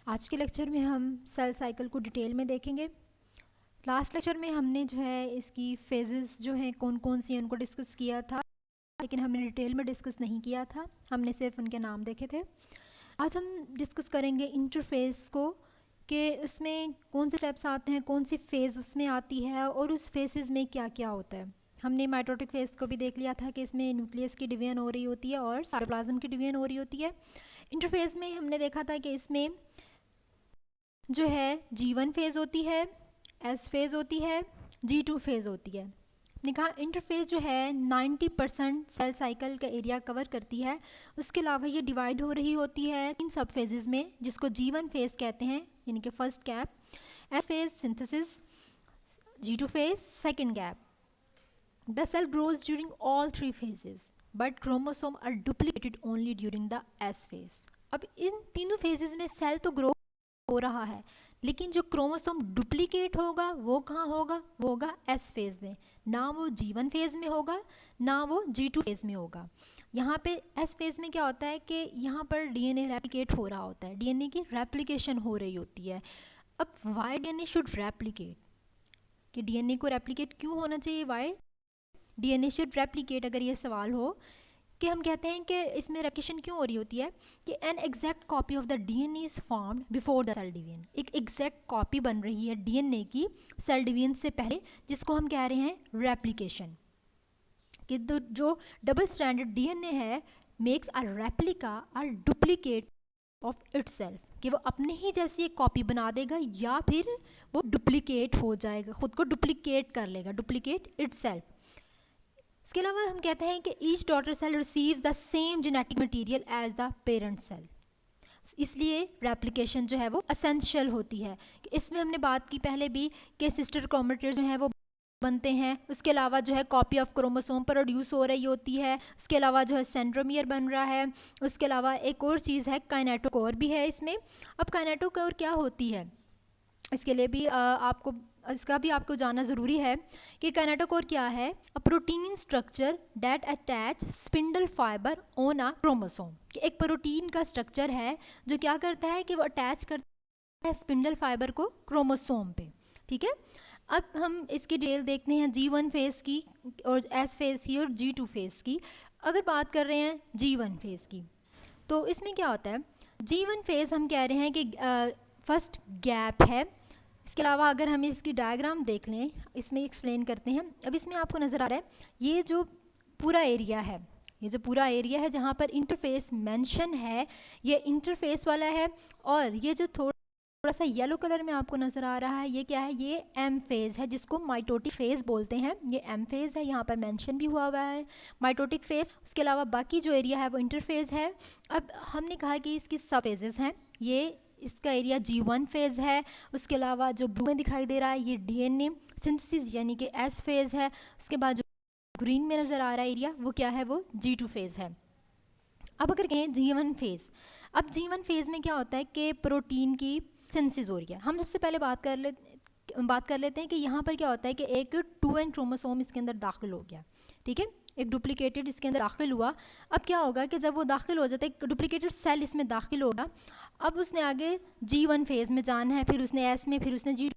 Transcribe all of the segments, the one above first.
आज के लेक्चर में हम सेल साइकिल को डिटेल में देखेंगे। लास्ट लेक्चर में हमने जो है इसकी फेजेस जो हैं कौन कौन सी हैं उनको डिस्कस किया था, लेकिन हमने डिटेल में डिस्कस नहीं किया था, हमने सिर्फ उनके नाम देखे थे। आज हम डिस्कस करेंगे इंटरफेस को कि उसमें कौन से स्टेप्स आते हैं, कौन सी फेज़ उसमें आती है और उस फेसेस में क्या क्या होता है। हमने माइटोटिक फेज़ को भी देख लिया था कि इसमें न्यूक्लियस की डिवीजन हो रही होती है और साइटोप्लाज्म की डिवीजन हो रही होती है। इंटरफेस में हमने देखा था कि इसमें जो है G1 फेज़ होती है, S फेज़ होती है, G2 फेज़ होती है। निकाह इंटरफेस जो है 90% सेल साइकिल का एरिया कवर करती है। उसके अलावा ये डिवाइड हो रही होती है 3 सब फेजेस में, जिसको G1 फेज़ कहते हैं यानी कि first gap, S phase synthesis, G2 phase second gap. The cell grows during all 3 phases but chromosome are duplicated only during the S phase. अब इन तीनों फेजेस में सेल तो ग्रो हो रहा है, लेकिन जो क्रोमोसोम डुप्लीकेट होगा वो कहाँ होगा? वो होगा एस फेज़ में, ना वो G1 फेज़ में होगा ना वो G2 फेज़ में होगा। यहाँ पे एस फेज़ में क्या होता है कि यहाँ पर डीएनए रेप्लिकेट हो रहा होता है, डीएनए की रेप्लिकेशन हो रही होती है। अब वाई डीएनए शुड रेप्लिकेट, कि डीएनए को रेप्लिकेट क्यों होना चाहिए? वाई डीएनए शुड रेप्लिकेट, अगर ये सवाल हो कि हम कहते हैं कि इसमें रेप्लिकेशन क्यों हो रही होती है कि an exact copy of the DNA is formed before the cell division. एक एग्जैक्ट कॉपी बन रही है डीएनए की सेल डिवीजन से पहले, जिसको हम कह रहे हैं रेप्लिकेशन। कि जो डबल स्ट्रैंडेड डीएनए है मेक्स अ रेप्लिका और डुप्लीकेट ऑफ इटसेल्फ, कि वो अपने ही जैसी एक कॉपी बना देगा या फिर वो डुप्लीकेट हो जाएगा, खुद को डुप्लीकेट कर लेगा, डुप्लीकेट इटसेल्फ। इसके अलावा हम कहते हैं कि each daughter cell receives the same genetic material as the parent cell, इसलिए रेप्लिकेशन जो है वो असेंशियल होती है। इसमें हमने बात की पहले भी कि सिस्टर क्रोमेटिड्स जो है वो बनते हैं, उसके अलावा जो है कॉपी ऑफ क्रोमोसोम प्रोड्यूस हो रही होती है, उसके अलावा जो है सेंट्रोमियर बन रहा है, उसके अलावा एक और चीज़ है काइनेटोकोर भी है इसमें। अब काइनेटोकोर क्या होती है, इसके लिए भी इसका भी आपको जानना ज़रूरी है कि काइनेटोकोर क्या है। A protein structure that attach spindle fibre on a chromosome, कि एक प्रोटीन का स्ट्रक्चर है जो क्या करता है कि वो अटैच करता है स्पिंडल फाइबर को क्रोमोसोम पे। ठीक है, अब हम इसकी डिटेल देखते हैं G1 फेज़ की और S फेज़ की और G2 फेज़ की। अगर बात कर रहे हैं G1 फेज़ की, तो इसमें क्या होता है? G1 फेज़ हम कह रहे हैं कि फर्स्ट गैप है। इसके अलावा अगर हम इसकी डायग्राम देख लें, इसमें एक्सप्लेन करते हैं। अब इसमें आपको नज़र आ रहा है ये जो पूरा एरिया है, ये जो पूरा एरिया है जहाँ पर इंटरफेस मेंशन है, ये इंटरफेस वाला है। और ये जो थोड़ा सा येलो कलर में आपको नज़र आ रहा है, ये क्या है? ये एम फेज़ है, जिसको माइटोटिक फेज़ बोलते हैं। ये एम फेज़ है, यहाँ पर मेंशन भी हुआ हुआ है माइटोटिक फेज़। उसके अलावा बाकी जो एरिया है वो इंटरफेज़ है। अब हमने कहा कि इसकी सब फेजेस हैं। ये इसका एरिया G1 फेज़ है। उसके अलावा जो ब्लू में दिखाई दे रहा है ये डीएनए सिंथेसिस यानी कि S फेज़ है। उसके बाद जो ग्रीन में नज़र आ रहा है एरिया वो क्या है? वो G2 फेज़ है। अब अगर कहें G1 फेज़, अब G1 फेज़ में क्या होता है कि प्रोटीन की सिंथेसिस हो रही है। हम सबसे पहले बात कर लेते हैं कि यहाँ पर क्या होता है कि एक 2n क्रोमोसोम इसके अंदर दाखिल हो गया। ठीक है, एक डुप्लीकेटेड इसके अंदर दाखिल हुआ। अब क्या होगा कि जब वो दाखिल हो जाता है, एक डुप्लीकेटेड सेल इसमें दाखिल होगा। अब उसने आगे G1 फेज़ में जाना है, फिर उसने S में, फिर उसने G2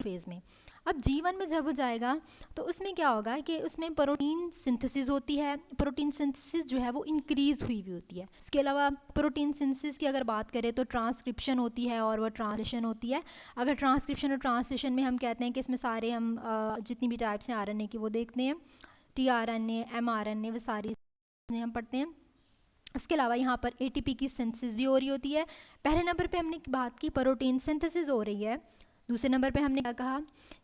फेज़ में। अब G1 में जब वो जाएगा तो उसमें क्या होगा कि उसमें प्रोटीन सिंथेसिस होती है। प्रोटीन सिंथेसिस जो है वो इंक्रीज़ हुई होती है। उसके अलावा प्रोटीन सिंथेसिस की अगर बात करें तो ट्रांसक्रिप्शन होती है और वो ट्रांसलेशन होती है। अगर ट्रांसक्रिप्शन और ट्रांसलेशन में हम कहते हैं कि इसमें सारे हम जितनी भी टाइप्स हैं RNA की वो देखते हैं, tRNA, mRNA, वो सारी हम पढ़ते हैं। उसके अलावा यहाँ पर ATP की सिंथेसिस भी हो रही होती है। पहले नंबर पे हमने बात की प्रोटीन सिंथेसिस हो रही है। दूसरे नंबर पे हमने क्या कहा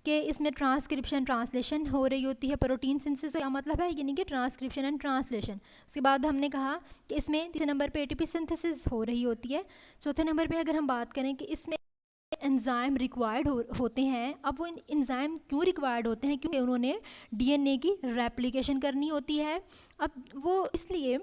कि इसमें ट्रांसक्रिप्शन ट्रांसलेशन हो रही होती है। प्रोटीन सिंथेसिस का मतलब है यानी कि ट्रांसक्रिप्शन एंड ट्रांसलेशन। उसके बाद हमने कहा कि इसमें तीसरे नंबर पे ATP सिंथेसिस हो रही होती है। चौथे नंबर पे अगर हम बात करें कि इसमें एंजाइम रिक्वायर्ड होते हैं। अब वो एंजाइम क्यों रिक्वायर्ड होते हैं? क्योंकि उन्होंने डीएनए की रेप्लिकेशन करनी होती है। अब वो इसलिए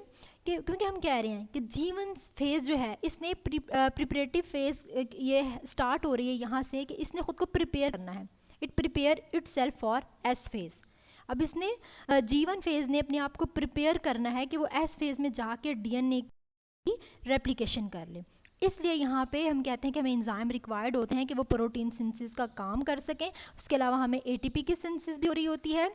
कि क्योंकि हम कह रहे हैं कि G1 फेज़ जो है इसने प्रिपरेटिव फेज़ ये स्टार्ट हो रही है यहाँ से कि इसने ख़ुद को प्रिपेयर करना है। It prepare itself for S phase. अब इसने G1 फेज़ ने अपने आप को प्रिपेयर करना है कि वो S फेज़ में जाके डीएनए की रेप्लिकेशन कर ले। इसलिए यहाँ पे हम कहते हैं कि हमें एंजाइम रिक्वायर्ड होते हैं कि वो प्रोटीन सिंथेसिस का काम कर सकें। उसके अलावा हमें एटीपी की सिंथेसिस भी हो रही होती है।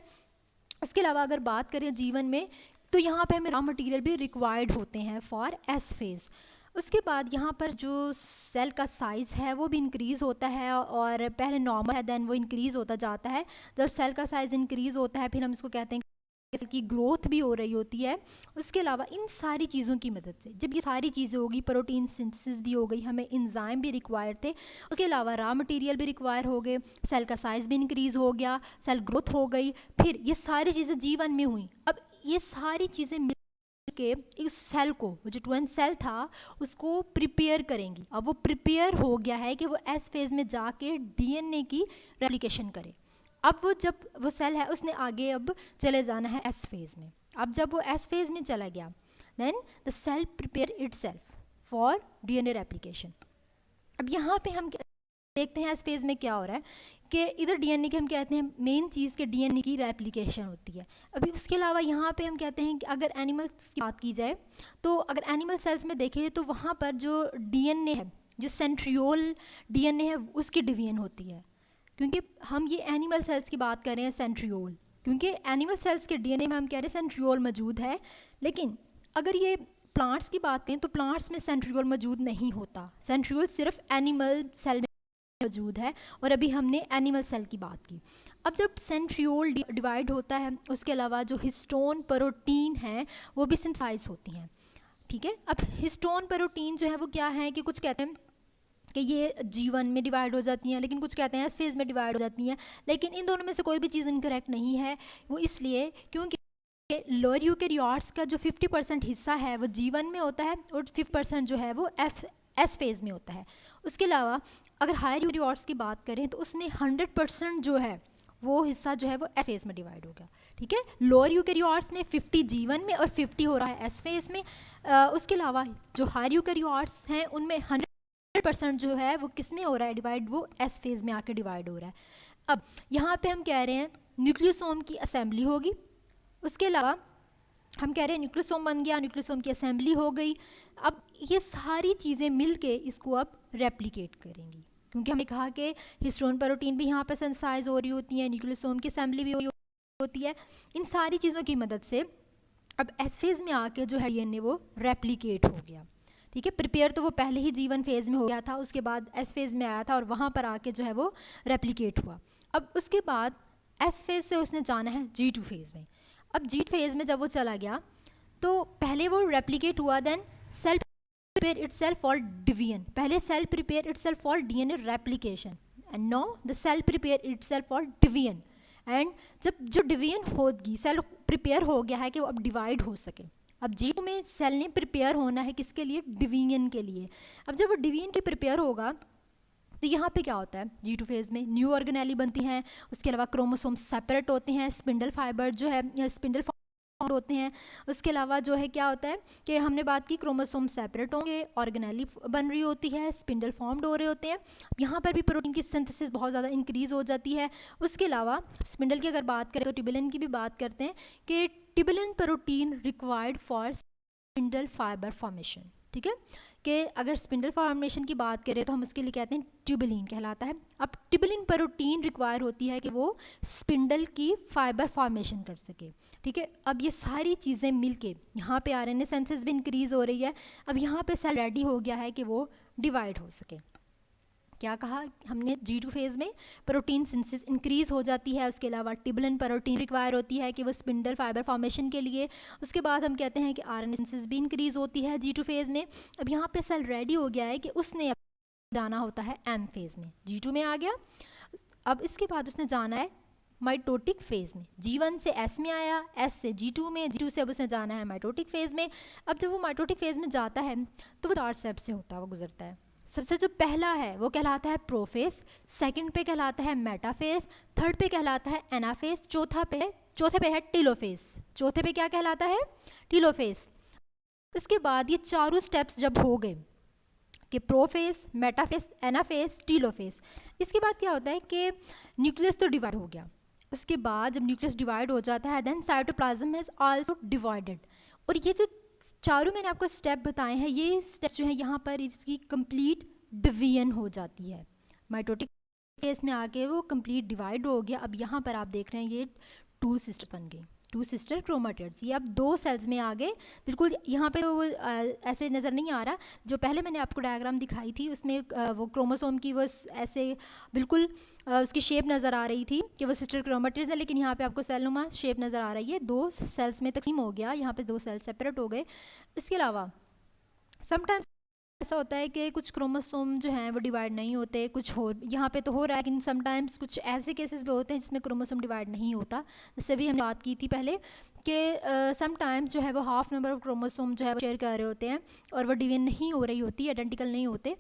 उसके अलावा अगर बात करें जीवन में, तो यहाँ पे हमें रॉ मटेरियल भी रिक्वायर्ड होते हैं फॉर एस फेज़। उसके बाद यहाँ पर जो सेल का साइज़ है वो भी इंक्रीज़ होता है, और पहले नॉर्मल है देन वो इंक्रीज़ होता जाता है। जब सेल का साइज़ इंक्रीज़ होता है फिर हम इसको कहते हैं सेल की ग्रोथ भी हो रही होती है। उसके अलावा इन सारी चीज़ों की मदद से, जब ये सारी चीज़ें होगी, प्रोटीन सिंथेसिस भी हो गई, हमें एंजाइम भी रिक्वायर थे, उसके अलावा रॉ मटेरियल भी रिक्वायर हो गए, सेल का साइज़ भी इंक्रीज़ हो गया, सेल ग्रोथ हो गई, फिर ये सारी चीज़ें जीवन में हुई। अब ये सारी चीज़ें मिल के इस सेल को, जो ट्विन सेल था, उसको प्रिपेयर करेंगी। अब वो प्रिपेयर हो गया है कि वो एस फेज़ में जाके डीएनए की रेप्लिकेशन करे। अब वो जब वो सेल है उसने आगे अब चले जाना है एस फेज़ में। अब जब वो एस फेज़ में चला गया, then the cell prepare itself for DNA replication. अब यहाँ पे हम देखते हैं एस फेज़ में क्या हो रहा है कि इधर डीएनए के हम कहते हैं मेन चीज़ के डीएनए की रेप्लिकेशन होती है। अभी उसके अलावा यहाँ पे हम कहते हैं कि अगर एनिमल्स की बात की जाए, तो अगर एनिमल सेल्स में देखें तो वहाँ पर जो डीएनए है, जो सेंट्रियोल डीएनए है, उसकी डिवीजन होती है। क्योंकि हम ये एनिमल सेल्स की बात कर रहे हैं सेंट्रियोल, क्योंकि एनिमल सेल्स के डीएनए में हम कह रहे हैं सेंट्रियोल मौजूद है। लेकिन अगर ये प्लांट्स की बात करें तो प्लांट्स में सेंट्रियोल मौजूद नहीं होता। सेंट्रियोल सिर्फ एनिमल सेल में मौजूद है, और अभी हमने एनिमल सेल की बात की। अब जब सेंट्रियोल डिवाइड होता है, उसके अलावा जो हिस्टोन प्रोटीन है वो भी सिंथेसाइज होती हैं। ठीक है, अब हिस्टोन प्रोटीन जो है वो क्या है कि कुछ कहते हैं कि ये जीवन में डिवाइड हो जाती हैं, लेकिन कुछ कहते हैं एस फेज़ में डिवाइड हो जाती हैं। लेकिन इन दोनों में से कोई भी चीज़ इनकरेक्ट नहीं है। वो इसलिए क्योंकि लोअर यूकेरियोट्स का जो 50% हिस्सा है वो जीवन में होता है, और 50% जो है वो एस फेज़ में होता है। उसके अलावा अगर हायर यूकेरियोट्स की बात करें तो उसमें 100% जो है वो हिस्सा जो है वो एस फेज़ में डिवाइड हो गया। ठीक है, लोअर यूकेरियोट्स में 50 जीवन में और 50 हो रहा है एस फेज़ में। उसके अलावा जो हायर यूकेरियोट्स हैं उनमें 100% जो है वो किस में हो रहा है डिवाइड, वो एस फेज़ में आके डिवाइड हो रहा है। अब यहाँ पे हम कह रहे हैं न्यूक्लियोसोम की असेंबली होगी। उसके अलावा हम कह रहे हैं न्यूक्लियोसोम बन गया, न्यूक्लियोसोम की असेंबली हो गई। अब ये सारी चीज़ें मिलके इसको अब रेप्लिकेट करेंगी, क्योंकि हमने कहा कि हिस्टोन प्रोटीन भी यहाँ पे सिंथेसाइज हो रही होती है, न्यूक्लियोसोम की असेंबली भी हो रही होती है। इन सारी चीज़ों की मदद से अब एस फेज़ में आके जो है डीएनए वो रेप्लिकेट हो गया। ठीक है, प्रिपेयर तो वो पहले ही जीवन फेज़ में हो गया था, उसके बाद एस फेज़ में आया था और वहाँ पर आके जो है वो रेप्लिकेट हुआ। अब उसके बाद एस फेज़ से उसने जाना है G2 फेज़ में। अब G2 फेज़ में जब वो चला गया तो पहले वो रेप्लिकेट हुआ, then cell prepare itself for division. पहले cell prepare itself for DNA replication, and now the cell prepare itself for division. And जब जो डिवीजन होगी, सेल प्रिपेयर हो गया है कि वो अब डिवाइड हो सके। अब G2 में सेल ने प्रिपेयर होना है किसके लिए, डिवीजन के लिए। अब जब वो डिवीजन के प्रिपेयर होगा तो यहाँ पे क्या होता है, G2 फेज़ में न्यू ऑर्गेनेली बनती हैं। उसके अलावा क्रोमोसोम सेपरेट होते हैं, स्पिंडल फाइबर जो है स्पिंडल फाउंड होते हैं। उसके अलावा जो है क्या होता है कि हमने बात की क्रोमोसोम सेपरेट होंगे, ऑर्गेनेली बन रही होती है, स्पिंडल फॉर्म्ड हो रहे होते हैं। यहाँ पर भी प्रोटीन की सिंथेसिस बहुत ज़्यादा इंक्रीज हो जाती है। उसके अलावा स्पिंडल की अगर बात करें तो ट्यूबुलिन की भी बात करते हैं कि tubulin protein required for spindle fibre formation. ठीक है, कि अगर स्पिंडल फॉर्मेशन की बात करें तो हम उसके लिए कहते हैं ट्यूबुलिन कहलाता है। अब ट्यूबुलिन प्रोटीन रिक्वायर होती है कि वो स्पिंडल की फाइबर फॉर्मेशन कर सके। ठीक है, अब ये सारी चीज़ें मिलके यहाँ पे आरएनए सिंथेसिस भी इंक्रीज हो रही है। अब यहाँ पे सेल रेडी हो गया है कि वो डिवाइड हो सके। क्या कहा हमने, G2 फेज़ में प्रोटीन सिंथेसिस इंक्रीज हो जाती है। उसके अलावा ट्यूबुलिन प्रोटीन रिक्वायर होती है कि वो स्पिंडल फाइबर फॉर्मेशन के लिए। उसके बाद हम कहते हैं कि आरएनए सिंथेसिस भी इंक्रीज होती है G2 फेज़ में। अब यहाँ पे सेल रेडी हो गया है कि उसने जाना होता है M फेज़ में। G2 में आ गया, अब इसके बाद उसने जाना है माइटोटिक फेज़ में। G1 से S में आया, S से G2 में, G2 से अब उसने जाना है माइटोटिक फेज़ में। अब जब वो माइटोटिक फेज़ में जाता है तो वो 4 स्टेप से होता है, वो गुजरता है। सबसे जो पहला है वो कहलाता है प्रोफेज, सेकंड पे कहलाता है मेटाफेज, थर्ड पे कहलाता है एनाफेज, चौथे पे है टीलोफेज। चौथे पे क्या कहलाता है, टीलोफेज। इसके बाद ये चारों स्टेप्स जब हो गए कि प्रोफेज, मेटाफेज, एनाफेज, टीलोफेज, इसके बाद क्या होता है कि न्यूक्लियस तो डिवाइड हो गया। उसके बाद जब न्यूक्लियस डिवाइड हो जाता है then cytoplasm is also divided. और ये जो चारों मैंने आपको स्टेप बताए हैं, ये स्टेप जो है यहाँ पर इसकी कंप्लीट डिवीजन हो जाती है। माइटोटिक फेज में आके वो कंप्लीट डिवाइड हो गया। अब यहाँ पर आप देख रहे हैं ये 2 सिस्टर बन गई, 2 सिस्टर क्रोमेटिड्स। ये अब 2 सेल्स में आ गए। बिल्कुल यहाँ पे वो ऐसे नज़र नहीं आ रहा, जो पहले मैंने आपको डायग्राम दिखाई थी उसमें वो क्रोमोसोम की वो ऐसे बिल्कुल उसकी शेप नज़र आ रही थी कि वो सिस्टर क्रोमेटिड्स है, लेकिन यहाँ पे आपको सेलनुमा शेप नज़र आ रही है। 2 सेल्स में तकसीम हो गया, यहाँ पे 2 सेल्स सेपरेट हो गए। इसके अलावा समटाइम्स ऐसा होता है कि कुछ क्रोमोसोम जो हैं वो डिवाइड नहीं होते, कुछ हो यहाँ पे तो हो रहा है, लेकिन समटाइम्स कुछ ऐसे केसेस भी होते हैं जिसमें क्रोमोसोम डिवाइड नहीं होता। जिससे भी हमने बात की थी पहले कि समटाइम्स जो है वो हाफ नंबर ऑफ क्रोमोसोम जो है वो शेयर कर रहे होते हैं और वो डिवीजन नहीं हो रही होती, आइडेंटिकल नहीं होते।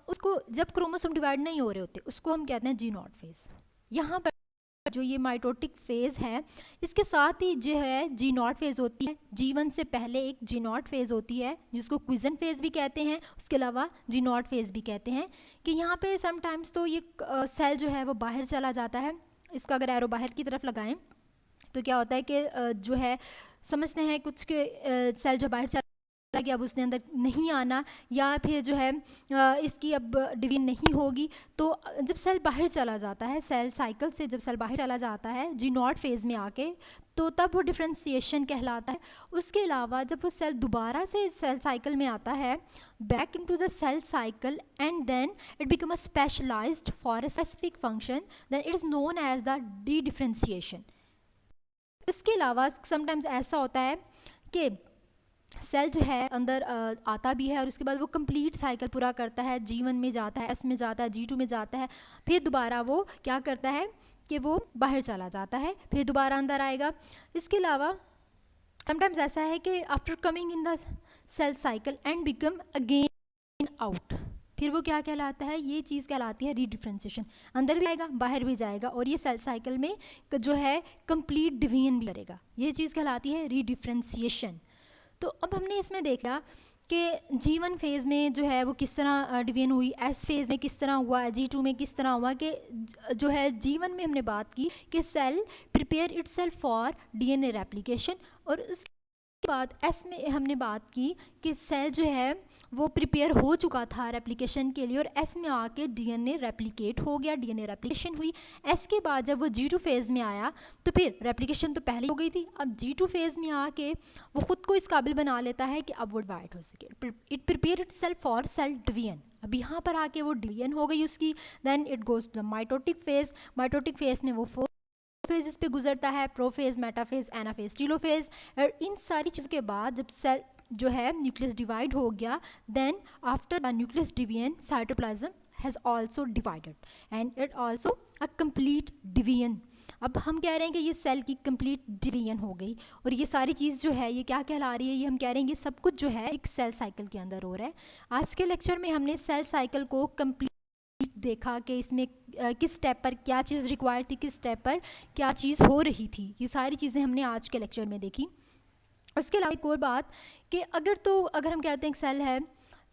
उसको जब क्रोमोसोम डिवाइड नहीं हो रहे होते उसको हम कहते हैं जी नॉट फेज। यहाँ पर जो ये माइटोटिक फेज है इसके साथ ही जो है जी नॉट फेज होती है। G1 से पहले एक जी नॉट फेज होती है जिसको क्विजेंट फेज भी कहते हैं, उसके अलावा जी नॉट फेज भी कहते हैं। कि यहाँ पे समटाइम्स तो ये सेल जो है वो बाहर चला जाता है। इसका अगर एरो बाहर की तरफ लगाएं तो क्या होता है कि जो है समझते हैं कुछ के सेल जो बाहर चला कि अब उसने अंदर नहीं आना, या फिर जो है इसकी अब डिवीजन नहीं होगी। तो जब सेल बाहर चला जाता है, सेल साइकिल से जब सेल बाहर चला जाता है जी नॉट फेज में आके, तो तब वो डिफ्रेंशिएशन कहलाता है। उसके अलावा जब वो सेल दोबारा से सेल साइकिल में आता है back into the cell cycle and then it become a specialised for a specific function, then it is known as the D differentiation. इसके अलावा समटाइम्स ऐसा होता है कि सेल जो है अंदर आता भी है और उसके बाद वो कंप्लीट साइकिल पूरा करता है, G1 में जाता है, S में जाता है, G2 में जाता है, फिर दोबारा वो क्या करता है कि वो बाहर चला जाता है, फिर दोबारा अंदर आएगा। इसके अलावा समटाइम्स ऐसा है कि after coming in the cell cycle and become again out, फिर वो क्या कहलाता है, ये चीज़ कहलाती है रीडिफ्रेंशिएशन। अंदर भी आएगा बाहर भी जाएगा और ये सेल साइकिल में जो है कंप्लीट डिवीजन भी करेगा, ये चीज़ कहलाती है रीडिफ्रेंशिएशन। तो अब हमने इसमें देखा कि G1 फेज़ में जो है वो किस तरह डिवीजन हुई, S फेज़ में किस तरह हुआ, G2 में किस तरह हुआ। कि जो है G1 में हमने बात की कि cell prepare itself for DNA replication, और उसके बाद S में हमने बात की कि सेल जो है वो प्रिपेयर हो चुका था रेप्लिकेशन के लिए और S में आके DNA रेप्लिकेट हो गया, DNA रेप्लिकेशन हुई। S के बाद जब वो G2 फेज़ में आया तो फिर रेप्लिकेशन तो पहले हो गई थी, अब G2 फेज़ में आके वो ख़ुद को इस काबिल बना लेता है कि अब वो डिवाइड हो सके। It prepare itself for cell division. अब यहाँ पर आके वो डिवीजन हो गई उसकी, then it goes to the mitotic phase. Mitotic phase में वो फेजेस पे गुजरता है, प्रोफेज, मेटाफेज, एनाफेज, टीलोफेज। और इन सारी चीज़ों के बाद जब सेल जो है न्यूक्लियस डिवाइड हो गया, then after the nucleus division cytoplasm has also divided and it also a complete division. अब हम कह रहे हैं कि ये सेल की कंप्लीट डिवीजन हो गई और ये सारी चीज़ जो है ये क्या कहला रही है, ये हम कह रहे हैं ये सब कुछ जो है एक सेल साइकिल के अंदर हो रहा है। आज के लेक्चर में हमने सेल साइकिल को कंप्लीट देखा कि इसमें किस स्टेप पर क्या चीज़ रिक्वायर्ड थी, किस स्टेप पर क्या चीज़ हो रही थी, ये सारी चीज़ें हमने आज के लेक्चर में देखी। उसके अलावा एक और बात कि अगर हम कहते हैं एक सेल है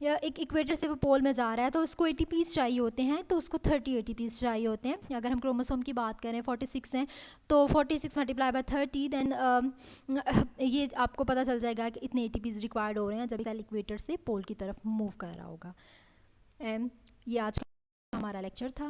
या एक इक्वेटर से वो पोल में जा रहा है तो उसको ATPs चाहिए होते हैं, तो उसको 30 ATPs चाहिए होते हैं। अगर हम क्रोमोसोम की बात करें 46 हैं तो 46 मल्टीप्लाई बाय 30, देन ये आपको पता चल जाएगा कि इतने ATPs रिक्वायर्ड हो रहे हैं जब सेल इक्वेटर से पोल की तरफ मूव कर रहा होगा। ये आज हमारा लेक्चर था।